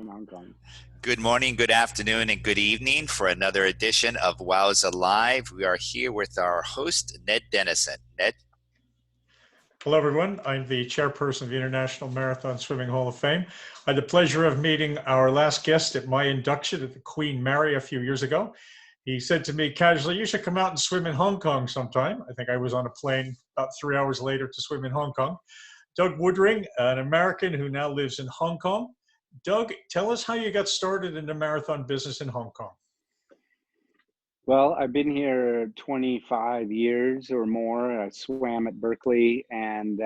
in Hong Kong. Good morning, good afternoon, and good evening for another edition of WOWSA Live. We are here with our host, Ned Denison. Ned? Hello, everyone. I'm the chairperson of the International Marathon Swimming Hall of Fame. I had the pleasure of meeting our last guest at my induction at the Queen Mary a few years ago. He said to me casually, "You should come out and swim in Hong Kong sometime." I think I was on a plane about 3 hours later to swim in Hong Kong. Doug Woodring, an American who now lives in Hong Kong. Doug, tell us how you got started in the marathon business in Hong Kong. Well, I've been here 25 years or more. I swam at Berkeley, and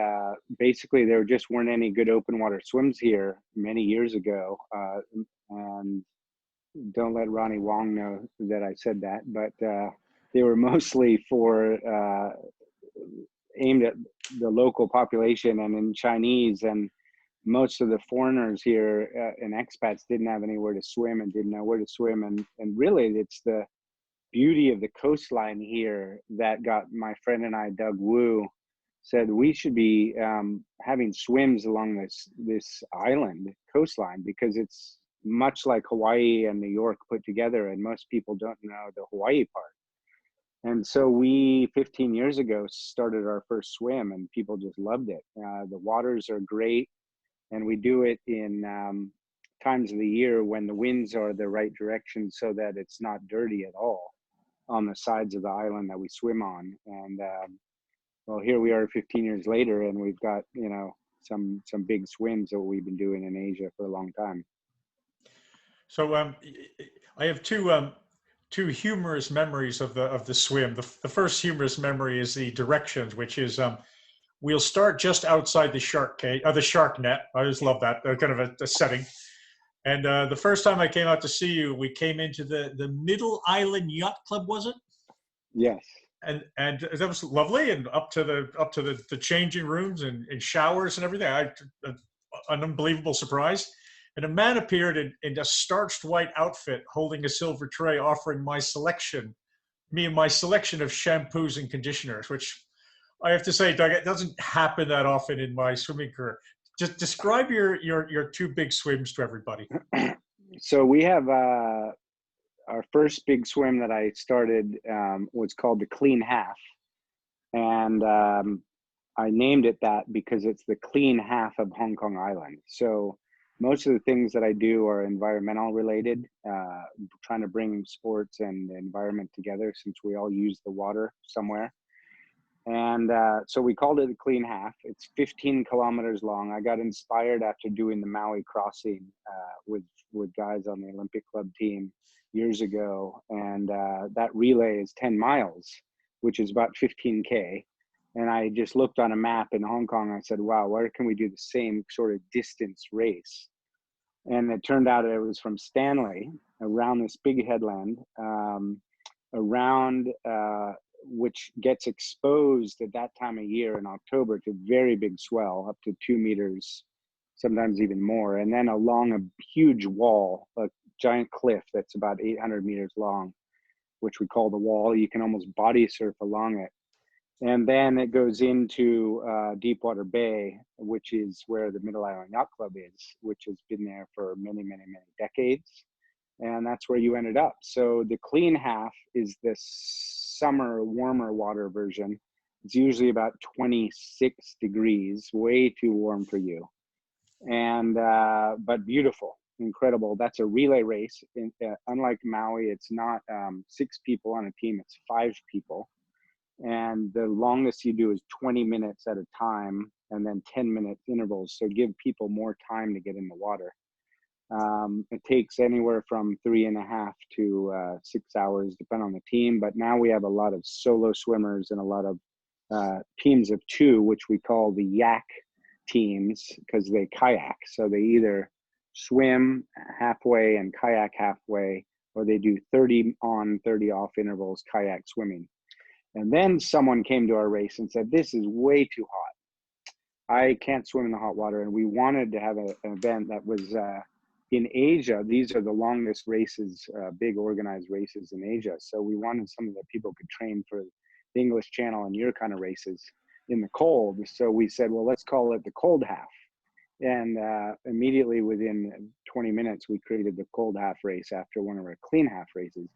basically there just weren't any good open water swims here many years ago. And don't let Ronnie Wong know that I said that, but they were mostly for aimed at the local population and in Chinese, and most of the foreigners here and expats didn't have anywhere to swim and didn't know where to swim. And really it's the beauty of the coastline here that got my friend and I, Doug Wu, said we should be having swims along this island coastline, because it's much like Hawaii and New York put together, and most people don't know the Hawaii part. And so we 15 years ago started our first swim, and people just loved it. The waters are great, and we do it in times of the year when the winds are the right direction, so that it's not dirty at all on the sides of the island that we swim on. And well, here we are 15 years later, and we've got, you know, some big swims that we've been doing in Asia for a long time. So I have two humorous memories of the swim. The first humorous memory is the directions, which is we'll start just outside the the shark net. I always love that kind of a setting. And the first time I came out to see you, we came into the Middle Island Yacht Club, was it? Yes. And that was lovely, and up to the changing rooms and showers and everything. An unbelievable surprise. And a man appeared in a starched white outfit, holding a silver tray, offering me and my selection of shampoos and conditioners, which I have to say, Doug, it doesn't happen that often in my swimming career. Just describe your two big swims to everybody. So we have our first big swim that I started was called the Clean Half. And I named it that because it's the clean half of Hong Kong Island. So most of the things that I do are environmental related, trying to bring sports and the environment together, since we all use the water somewhere. And so we called it the Clean Half. It's 15 kilometers long. I got inspired after doing the Maui crossing with guys on the Olympic Club team years ago. And that relay is 10 miles, which is about 15K. And I just looked on a map in Hong Kong. I said, wow, where can we do the same sort of distance race? And it turned out it was from Stanley around this big headland, around which gets exposed at that time of year in October to very big swell, up to 2 meters, sometimes even more. And then along a huge wall, a giant cliff that's about 800 meters long, which we call the wall. You can almost body surf along it. And then it goes into Deepwater Bay, which is where the Middle Island Yacht Club is, which has been there for many, many, many decades. And that's where you ended up. So the Clean Half is the summer warmer water version. It's usually about 26 degrees, way too warm for you. And but beautiful, incredible. That's a relay race. Unlike Maui, it's not 6 people on a team, it's 5 people. And the longest you do is 20 minutes at a time, and then 10-minute intervals. So give people more time to get in the water. It takes anywhere from 3.5 to 6 hours, depending on the team. But now we have a lot of solo swimmers and a lot of teams of 2, which we call the yak teams, because they kayak. So they either swim halfway and kayak halfway, or they do 30 on, 30 off intervals, kayak swimming. And then someone came to our race and said, this is way too hot. I can't swim in the hot water. And we wanted to have an event that was in Asia. These are the longest races, big organized races in Asia. So we wanted something that people could train for the English Channel and your kind of races in the cold. So we said, well, let's call it the Cold Half. And immediately within 20 minutes, we created the cold half race after one of our clean half races.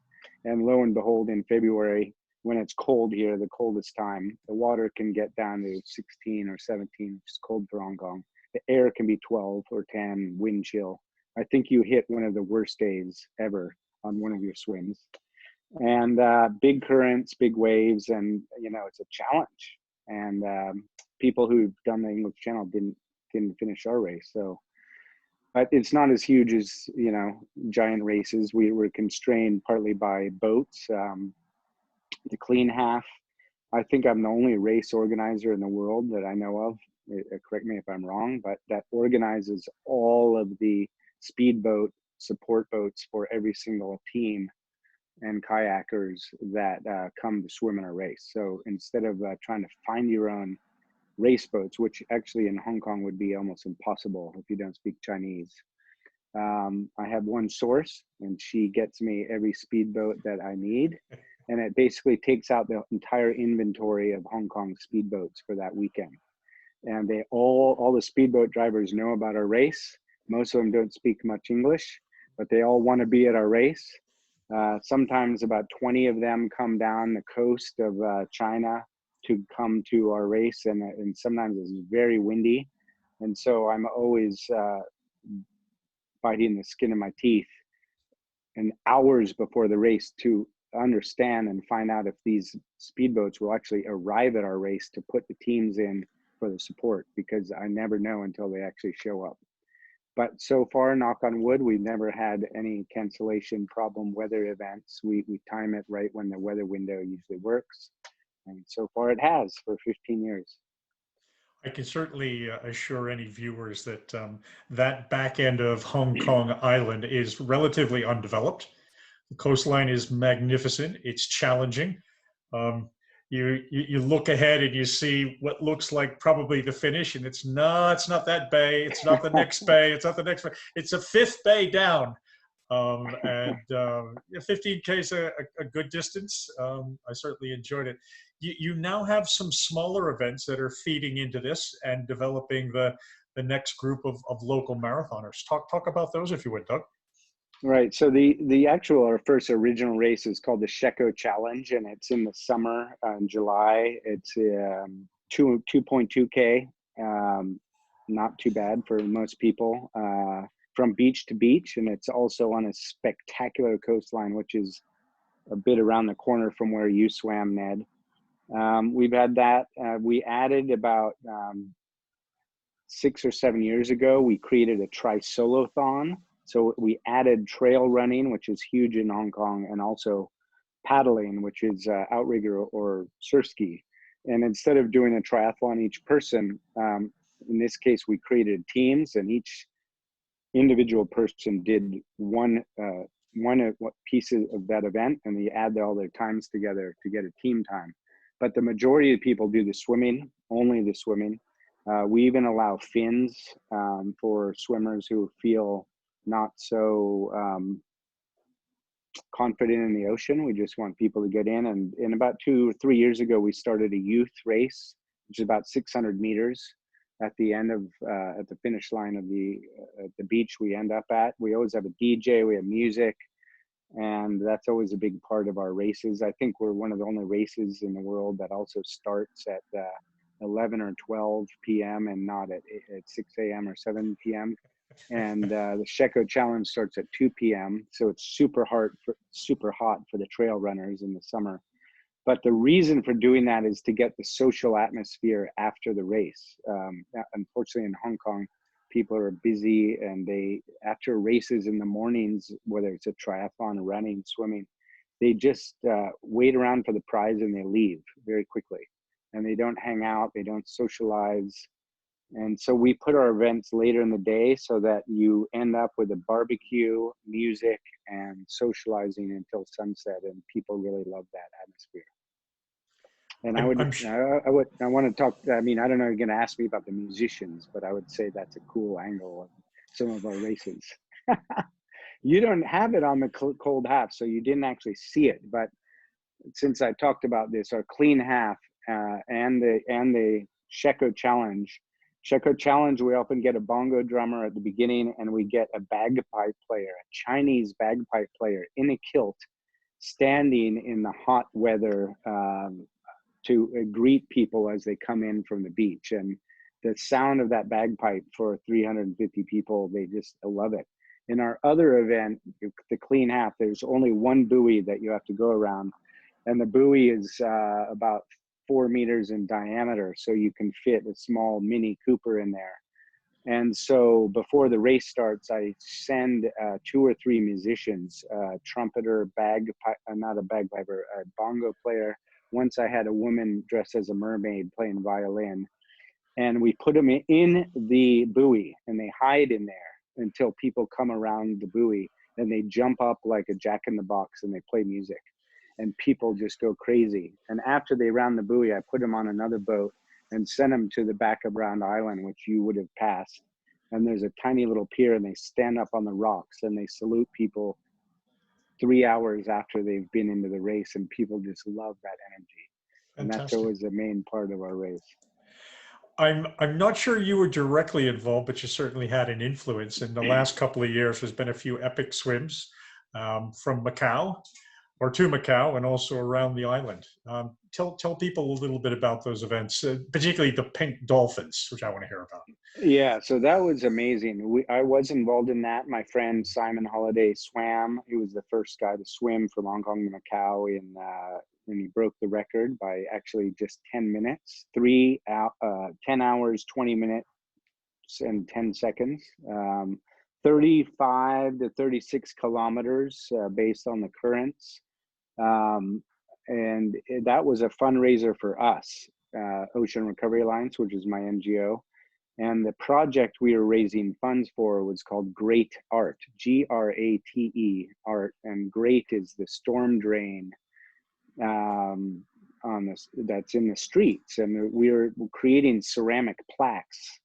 And lo and behold, in February, when it's cold here, the coldest time, the water can get down to 16 or 17, which is cold for Hong Kong. The air can be 12 or 10, wind chill. I think you hit one of the worst days ever on one of your swims. And big currents, big waves, and it's a challenge. And people who've done the English Channel didn't finish our race. So, but it's not as huge as giant races. We were constrained partly by boats. The clean half, I think I'm the only race organizer in the world that I know of, correct me if I'm wrong, but that organizes all of the speedboat support boats for every single team and kayakers that come to swim in our race. So instead of trying to find your own race boats, which actually in Hong Kong would be almost impossible if you don't speak Chinese, I have one source, and she gets me every speedboat that I need. And it basically takes out the entire inventory of Hong Kong speedboats for that weekend. And they all the speedboat drivers know about our race. Most of them don't speak much English, but they all want to be at our race. Sometimes about 20 of them come down the coast of China to come to our race, and sometimes it's very windy. And so I'm always biting the skin of my teeth and hours before the race to understand and find out if these speedboats will actually arrive at our race to put the teams in for the support, because I never know until they actually show up. But so far, knock on wood, we've never had any cancellation problem weather events. We time it right when the weather window usually works. And so far it has for 15 years. I can certainly assure any viewers that that back end of Hong Kong Island is relatively undeveloped. The coastline is magnificent. It's challenging. You look ahead and you see what looks like probably the finish, and it's not that bay. It's not the next bay. It's not the next bay. It's a fifth bay down. 15K is a good distance. I certainly enjoyed it. You now have some smaller events that are feeding into this and developing the next group of local marathoners. Talk about those if you would, Doug. Right. So our first original race is called the Sheko Challenge, and it's in the summer in July. It's 2.2K, not too bad for most people, from beach to beach, and it's also on a spectacular coastline, which is a bit around the corner from where you swam, Ned. We've had that. We added about 6 or 7 years ago, we created a tri-solothon. So we added trail running, which is huge in Hong Kong, and also paddling, which is outrigger or surf ski. And instead of doing a triathlon each person, in this case, we created teams, and each individual person did one piece of that event, and we add all their times together to get a team time. But the majority of people do the swimming, only the swimming. We even allow fins for swimmers who feel not so confident in the ocean. We just want people to get in. And about 2 or 3 years ago, we started a youth race, which is about 600 meters at the end of at the finish line of the beach we end up at. We always have a DJ, we have music, and that's always a big part of our races. I think we're one of the only races in the world that also starts at 11 or 12 p.m. and not at 6 a.m. or 7 p.m. And the Sheko Challenge starts at 2 p.m. So it's super hot for the trail runners in the summer. But the reason for doing that is to get the social atmosphere after the race. Unfortunately, in Hong Kong, people are busy, and after races in the mornings, whether it's a triathlon, running, swimming, they just wait around for the prize and they leave very quickly. And they don't hang out, they don't socialize. And so we put our events later in the day so that you end up with a barbecue, music, and socializing until sunset, and people really love that atmosphere. And I want to talk, I mean, I don't know, you're going to ask me about the musicians, but I would say that's a cool angle of some of our races. You don't have it on the cold half, so you didn't actually see it. But since I talked about this, our clean half and the Sheko Challenge Checo Challenge, we often get a bongo drummer at the beginning, and we get a bagpipe player, a Chinese bagpipe player in a kilt, standing in the hot weather to greet people as they come in from the beach. And the sound of that bagpipe for 350 people, they just love it. In our other event, the Clean Half, there's only one buoy that you have to go around, and the buoy is about 4 meters in diameter, so you can fit a small Mini Cooper in there. And so before the race starts, I send 2 or 3 musicians, trumpeter, not a bagpiper, a bongo player. Once I had a woman dressed as a mermaid playing violin, and we put them in the buoy, and they hide in there until people come around the buoy, and they jump up like a jack-in-the-box and they play music, and people just go crazy. And after they round the buoy, I put them on another boat and send them to the back of Round Island, which you would have passed. And there's a tiny little pier, and they stand up on the rocks and they salute people 3 hours after they've been into the race, and people just love that energy. And that's always the main part of our race. I'm not sure you were directly involved, but you certainly had an influence. In the last couple of years, there's been a few epic swims from Macau, or to Macau, and also around the island. Tell people a little bit about those events, particularly the pink dolphins, which I want to hear about. Yeah, so that was amazing. I was involved in that. My friend Simon Holliday swam. He was the first guy to swim from Hong Kong to Macau, and he broke the record by actually just 10 minutes, 10 hours, 20 minutes, and 10 seconds. 35 to 36 kilometers based on the currents. And that was a fundraiser for us, Ocean Recovery Alliance, which is my NGO. And the project we were raising funds for was called Great Art, Grate, art. And Great is the storm drain that's in the streets. And we were creating ceramic plaques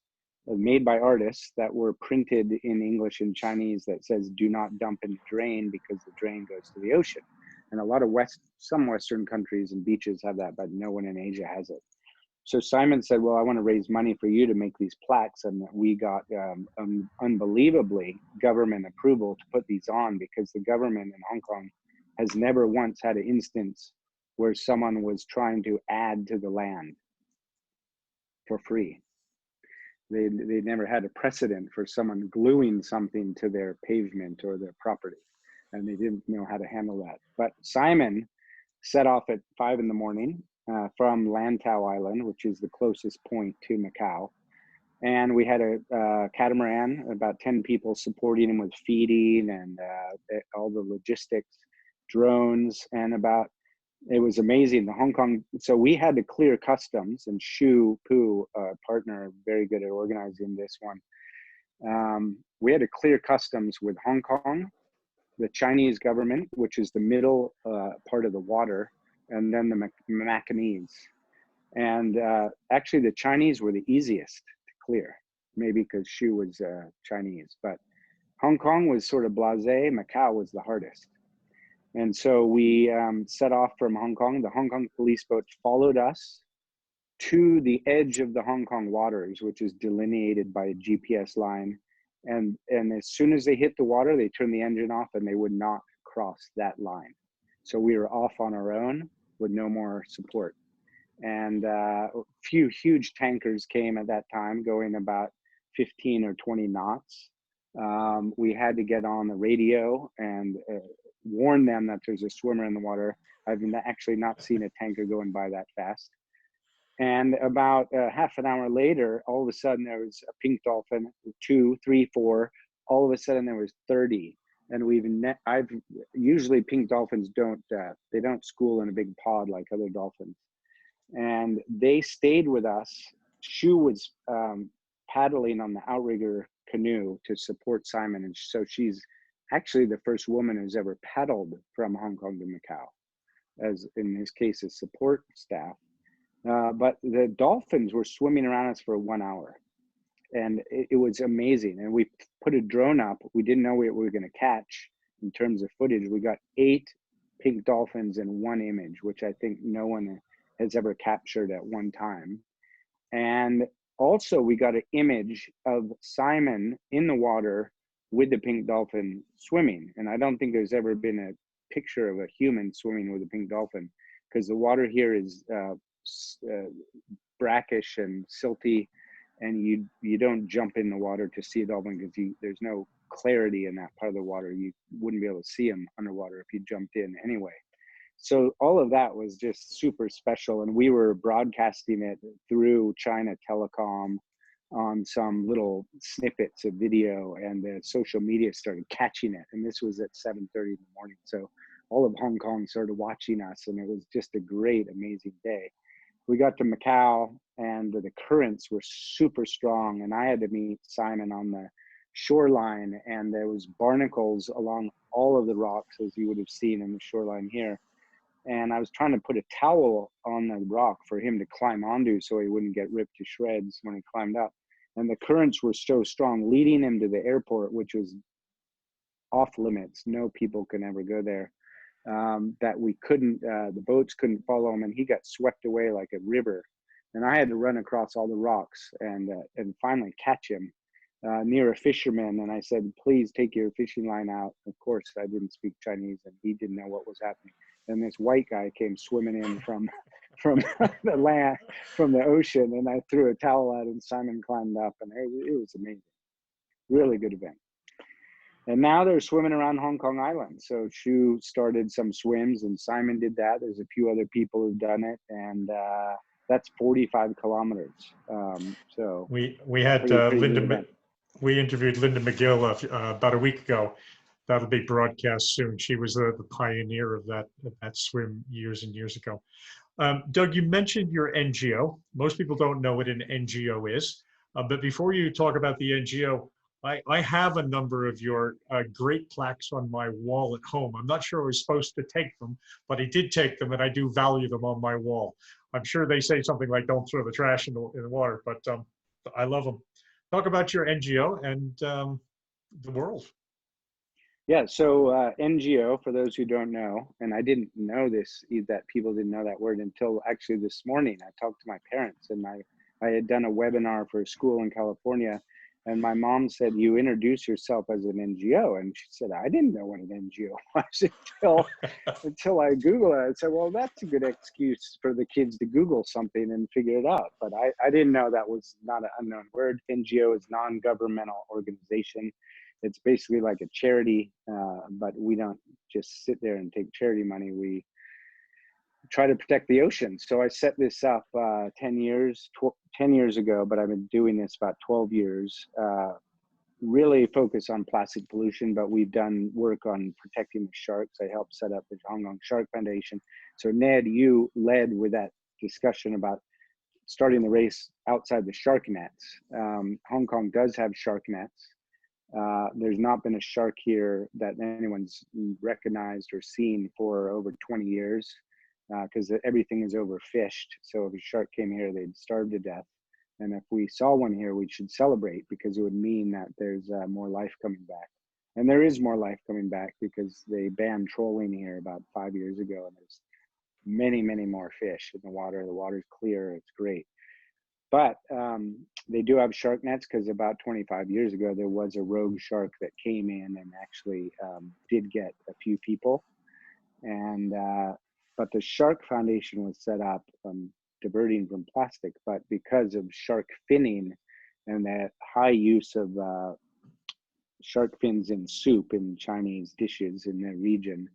made by artists that were printed in English and Chinese that says, "Do not dump in the drain because the drain goes to the ocean." And a lot of some Western countries and beaches have that, but no one in Asia has it. So Simon said, "Well, I want to raise money for you to make these plaques." And we got unbelievably government approval to put these on, because the government in Hong Kong has never once had an instance where someone was trying to add to the land for free. They never had a precedent for someone gluing something to their pavement or their property, and they didn't know how to handle that. But Simon set off at 5 in the morning from Lantau Island, which is the closest point to Macau. And we had a catamaran, about 10 people supporting him with feeding and all the logistics, drones, and it was amazing. The Hong Kong, so we had to clear customs, and Shu Pu, partner, very good at organizing this one. We had to clear customs with Hong Kong, the Chinese government, which is the middle part of the water, and then the Macanese. And actually the Chinese were the easiest to clear, maybe because Shu was Chinese, but Hong Kong was sort of blasé, Macau was the hardest. And so we set off from Hong Kong. The Hong Kong police boat followed us to the edge of the Hong Kong waters, which is delineated by a GPS line. And as soon as they hit the water, they turned the engine off, and they would not cross that line. So we were off on our own with no more support. And a few huge tankers came at that time, going about 15 or 20 knots. We had to get on the radio and warn them that there's a swimmer in the water. I've actually not seen a tanker going by that fast. And about half an hour later, all of a sudden there was a pink dolphin, 2, 3, 4. All of a sudden there was 30. And usually pink dolphins they don't school in a big pod like other dolphins. And they stayed with us. Shu was paddling on the outrigger canoe to support Simon. And so she's actually the first woman who's ever paddled from Hong Kong to Macau, as in his case, as support staff. But the dolphins were swimming around us for 1 hour, and it was amazing. And we put a drone up. We didn't know what we were going to catch in terms of footage. We got 8 pink dolphins in one image, which I think no one has ever captured at one time. And also we got an image of Simon in the water with the pink dolphin swimming. And I don't think there's ever been a picture of a human swimming with a pink dolphin, because the water here is brackish and silty, and you don't jump in the water to see a dolphin because there's no clarity in that part of the water. You wouldn't be able to see them underwater if you jumped in anyway. So all of that was just super special, and we were broadcasting it through China Telecom on some little snippets of video, and the social media started catching it. And this was at 7:30 in the morning, so all of Hong Kong started watching us, and it was just a great, amazing day. We got to Macau, and the currents were super strong, and I had to meet Simon on the shoreline, and there was barnacles along all of the rocks, as you would have seen in the shoreline here. And I was trying to put a towel on the rock for him to climb onto so he wouldn't get ripped to shreds when he climbed up. And the currents were so strong, leading him to the airport, which was off limits. No people can ever go there. That we couldn't, the boats couldn't follow him, and he got swept away like a river. And I had to run across all the rocks and finally catch him near a fisherman. And I said, please take your fishing line out. Of course, I didn't speak Chinese, and he didn't know what was happening. And this white guy came swimming in from the land, from the ocean, and I threw a towel out, and Simon climbed up, and it was amazing. Really good event. And now they're swimming around Hong Kong Island. So Shu started some swims, and Simon did that. There's a few other people who've done it, and that's 45 kilometers. So we had Linda. We interviewed Linda McGill about a week ago. That'll be broadcast soon. She was the pioneer of that swim years and years ago. Doug, you mentioned your NGO. Most people don't know what an NGO is, but before you talk about the NGO, I have a number of your great plaques on my wall at home. I'm not sure I was supposed to take them, but I did take them, and I do value them on my wall. I'm sure they say something like "Don't throw the trash in the water," but I love them. Talk about your NGO and the world. Yeah, so NGO, for those who don't know, and I didn't know this, that people didn't know that word until actually this morning. I talked to my parents, and I had done a webinar for a school in California, and my mom said, you introduce yourself as an NGO. And she said, I didn't know what an NGO was until I Googled it. I said, well, that's a good excuse for the kids to Google something and figure it out. But I didn't know that was not an unknown word. NGO is non-governmental organization. It's basically like a charity, but we don't just sit there and take charity money. We try to protect the ocean. So I set this up 10 years ago, but I've been doing this about 12 years, really focus on plastic pollution, but we've done work on protecting the sharks. I helped set up the Hong Kong Shark Foundation. So Ned, you led with that discussion about starting the race outside the shark nets. Hong Kong does have shark nets. There's not been a shark here that anyone's recognized or seen for over 20 years because everything is overfished. So if a shark came here, they'd starve to death. And if we saw one here, we should celebrate because it would mean that there's more life coming back. And there is more life coming back because they banned trolling here about 5 years ago. And there's many, many more fish in the water. The water's clear. It's great. But they do have shark nets because about 25 years ago, there was a rogue shark that came in and actually did get a few people. And but the Shark Foundation was set up diverting from plastic, but because of shark finning and that high use of shark fins in soup in Chinese dishes in their region,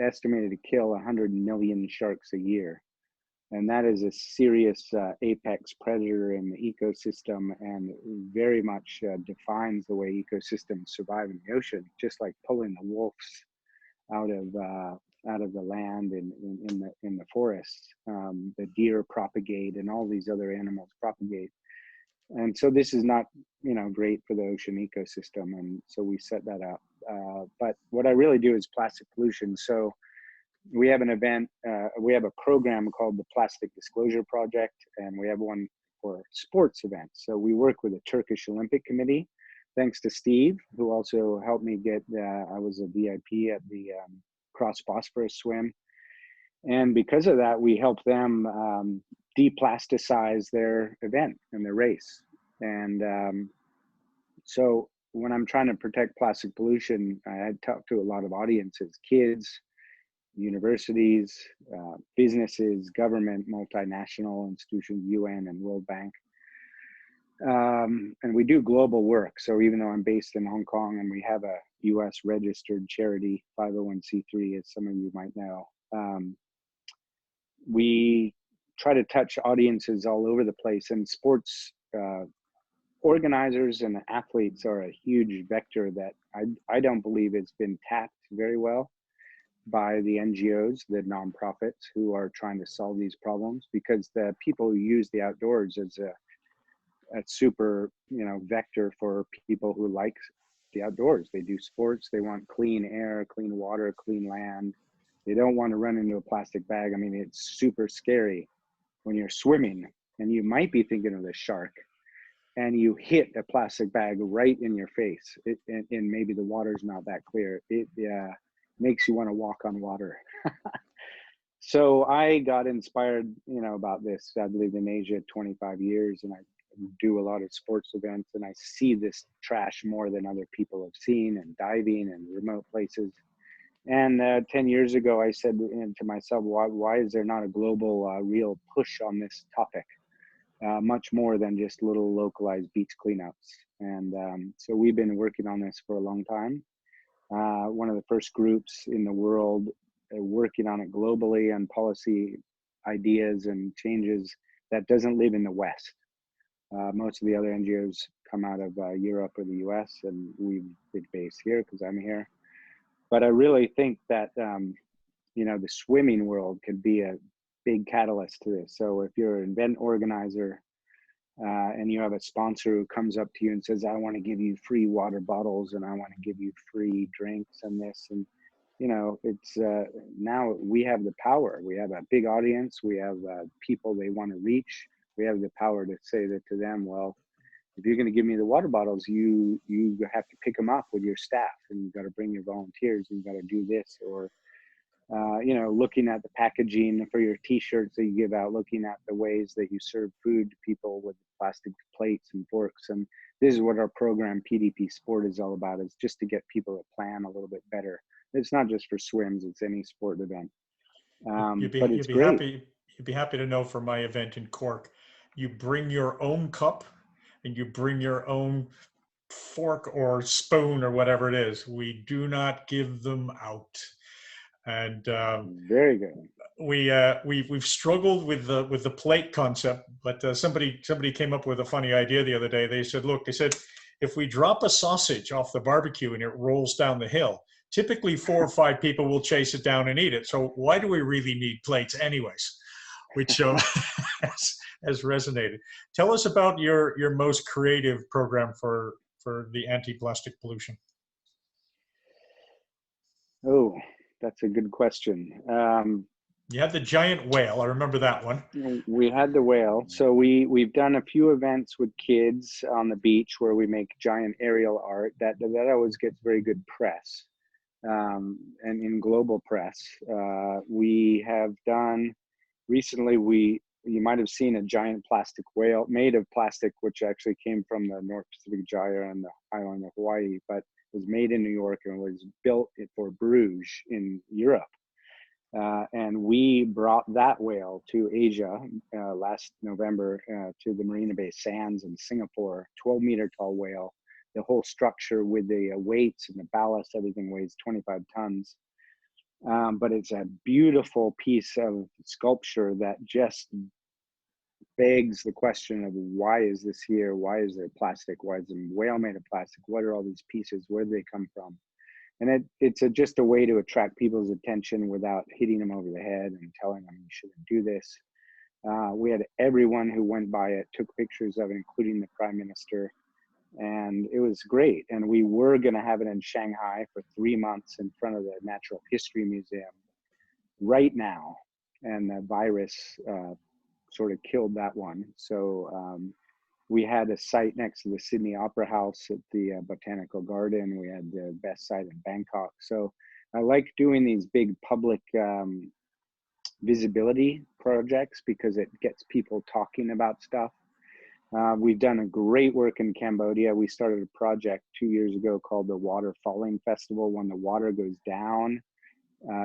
estimated to kill 100 million sharks a year. And that is a serious apex predator in the ecosystem and very much defines the way ecosystems survive in the ocean, just like pulling the wolves out of the land in the forests. The deer propagate and all these other animals propagate. And so this is not, great for the ocean ecosystem. And so we set that up. But what I really do is plastic pollution. So we have an event, we have a program called the Plastic Disclosure Project, and we have one for sports events. So we work with the Turkish Olympic Committee, thanks to Steve, who also helped me get, I was a VIP at the Cross Bosphorus swim. And because of that, we helped them deplasticize their event and their race. And so when I'm trying to protect plastic pollution, I talk to a lot of audiences, kids, universities, businesses, government, multinational institutions, UN and World Bank. And we do global work. So even though I'm based in Hong Kong and we have a US registered charity, 501c3, as some of you might know, we try to touch audiences all over the place. And sports organizers and athletes are a huge vector that I don't believe it's been tapped very well by the NGOs, the nonprofits who are trying to solve these problems, because the people who use the outdoors as a super, vector for people who like the outdoors. They do sports, they want clean air, clean water, clean land. They don't want to run into a plastic bag. I mean, it's super scary when you're swimming and you might be thinking of the shark and you hit a plastic bag right in your face, and maybe the water's not that clear. It makes you want to walk on water. So I got inspired, about this. I've lived in Asia 25 years and I do a lot of sports events, and I see this trash more than other people have seen, and diving and remote places. And 10 years ago, I said to myself, why is there not a global real push on this topic? Much more than just little localized beach cleanups. And so we've been working on this for a long time. One of the first groups in the world working on it globally on policy ideas and changes that doesn't live in the West. Most of the other NGOs come out of Europe or the US, and we've been based here because I'm here. But I really think that, the swimming world could be a big catalyst to this. So if you're an event organizer and you have a sponsor who comes up to you and says, I want to give you free water bottles and I want to give you free drinks and this, and it's now we have the power. We have a big audience. We have people they want to reach. We have the power to say that to them, well, if you're going to give me the water bottles, you have to pick them up with your staff, and you've got to bring your volunteers, and you've got to do this. Or, looking at the packaging for your t-shirts that you give out, looking at the ways that you serve food to people with plastic plates and forks. And this is what our program PDP Sport is all about, is just to get people to plan a little bit better. It's not just for swims, it's any sport event. But it's great. You'd be happy to know for my event in Cork, you bring your own cup and you bring your own fork or spoon or whatever it is. We do not give them out. And very good. We've struggled with the plate concept, but somebody came up with a funny idea the other day. They said, if we drop a sausage off the barbecue and it rolls down the hill, typically 4 or 5 people will chase it down and eat it. So why do we really need plates anyways? Which has resonated. Tell us about your most creative program for the anti-plastic pollution. Oh, that's a good question. You had the giant whale. I remember that one. We had the whale. So we've done a few events with kids on the beach where we make giant aerial art. That always gets very good press, and in global press. We have done recently. You might have seen a giant plastic whale made of plastic, which actually came from the North Pacific Gyre on the island of Hawaii, but was made in New York and was built for Bruges in Europe. And we brought that whale to Asia last November to the Marina Bay Sands in Singapore, 12-meter tall whale. The whole structure with the weights and the ballast, everything weighs 25 tons. But it's a beautiful piece of sculpture that just begs the question of why is this here? Why is there plastic? Why is the whale made of plastic? What are all these pieces? Where do they come from? And it's just a way to attract people's attention without hitting them over the head and telling them you shouldn't do this. We had everyone who went by it took pictures of it, including the Prime Minister. And it was great. And we were going to have it in Shanghai for 3 months in front of the Natural History Museum right now. And the virus sort of killed that one. So we had a site next to the Sydney Opera House at the Botanical Garden. We had the best site in Bangkok. So I like doing these big public visibility projects because it gets people talking about stuff. We've done a great work in Cambodia. We started a project 2 years ago called the Water Falling Festival. When the water goes down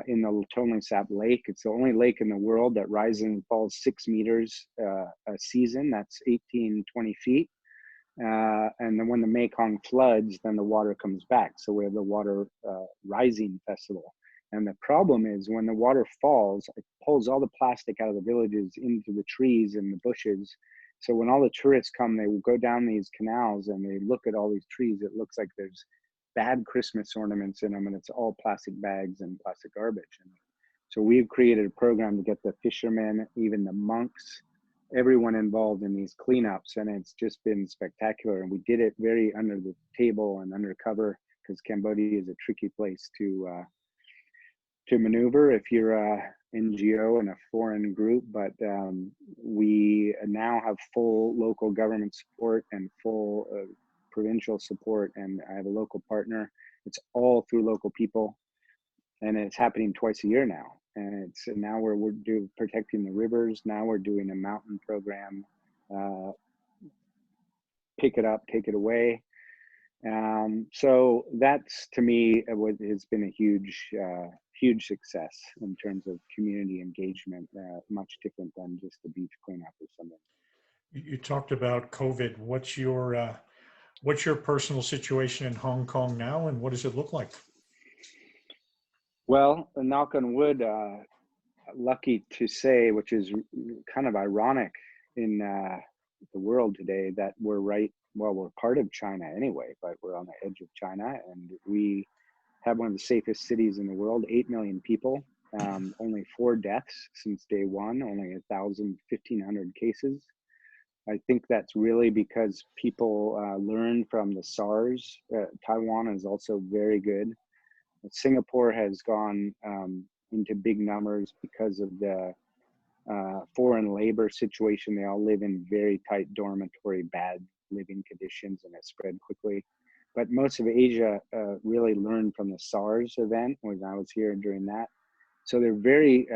in the Tonle Sap Lake, it's the only lake in the world that rises and falls 6 meters a season. That's 18, 20 feet. And then when the Mekong floods, then the water comes back. So we have the Water Rising Festival. And the problem is when the water falls, it pulls all the plastic out of the villages into the trees and the bushes. So when all the tourists come, they will go down these canals and they look at all these trees. It looks like there's bad Christmas ornaments in them, and it's all plastic bags and plastic garbage. And so we've created a program to get the fishermen, even the monks, everyone involved in these cleanups, and it's just been spectacular. And we did it very under the table and undercover because Cambodia is a tricky place to maneuver if you're a NGO and a foreign group. But we now have full local government support and full provincial support, and I have a local partner. It's all through local people, and it's happening twice a year now. And now we're protecting the rivers. Now we're doing a mountain program, pick it up, take it away. So that's, to me, what has been a huge success in terms of community engagement, much different than just the beach cleanup or something. You talked about COVID. What's your personal situation in Hong Kong now, and what does it look like? Well, knock on wood, lucky to say, which is kind of ironic in the world today, that we're part of China anyway, but we're on the edge of China, and we have one of the safest cities in the world, 8 million people, only 4 deaths since day one, only 1,500 cases. I think that's really because people learn from the SARS. Taiwan is also very good. Singapore has gone into big numbers because of the foreign labor situation. They all live in very tight dormitory, bad living conditions, and it spread quickly. But most of Asia really learned from the SARS event when I was here during that. So they're very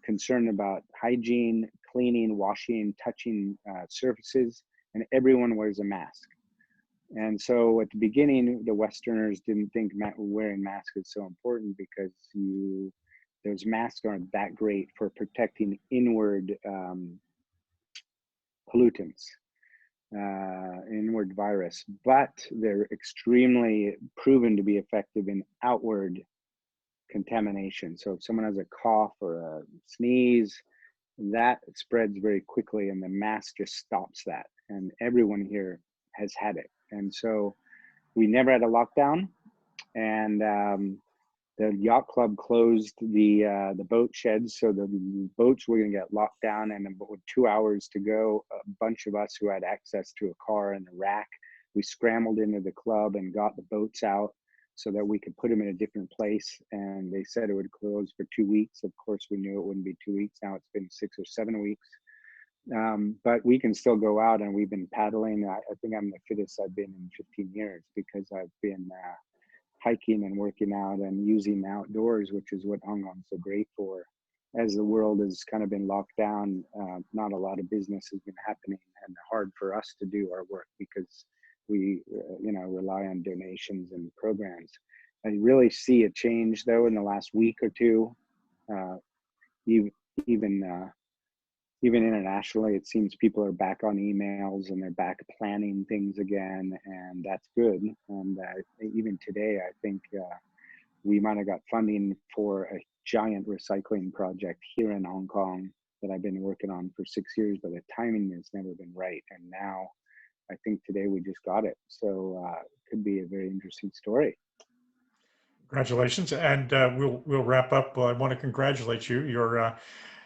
concerned about hygiene, cleaning, washing, touching surfaces, and everyone wears a mask. And so at the beginning, the Westerners didn't think wearing masks is so important because those masks aren't that great for protecting inward pollutants, inward virus, but they're extremely proven to be effective in outward contamination. So if someone has a cough or a sneeze, that spreads very quickly, and the mask just stops that. And everyone here has had it. And so we never had a lockdown, and the yacht club closed the boat sheds, so the boats were going to get locked down. And with 2 hours to go, a bunch of us who had access to a car and a rack, we scrambled into the club and got the boats out so that we could put them in a different place. And they said it would close for 2 weeks. Of course, we knew it wouldn't be 2 weeks. Now it's been 6 or 7 weeks. But we can still go out, and we've been paddling. I think I'm the fittest I've been in 15 years because I've been hiking and working out and using outdoors, which is what Hong Kong's so great for. As the world has kind of been locked down, not a lot of business has been happening, and hard for us to do our work because we rely on donations and programs. I really see a change though in the last week or two. Even internationally, it seems people are back on emails and they're back planning things again, and that's good. And even today, I think we might have got funding for a giant recycling project here in Hong Kong that I've been working on for 6 years, but the timing has never been right. And now I think today we just got it. So it could be a very interesting story. Congratulations. And we'll wrap up. I want to congratulate you.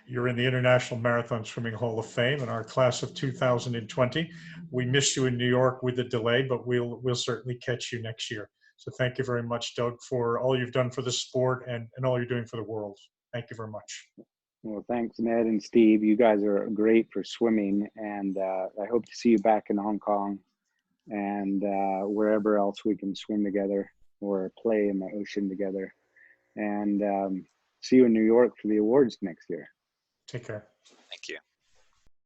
You're in the International Marathon Swimming Hall of Fame in our class of 2020. We missed you in New York with the delay, but we'll certainly catch you next year. So thank you very much, Doug, for all you've done for the sport and all you're doing for the world. Thank you very much. Well, thanks, Ned and Steve. You guys are great for swimming, and I hope to see you back in Hong Kong and wherever else we can swim together or play in the ocean together. And see you in New York for the awards next year. Take care. Thank you.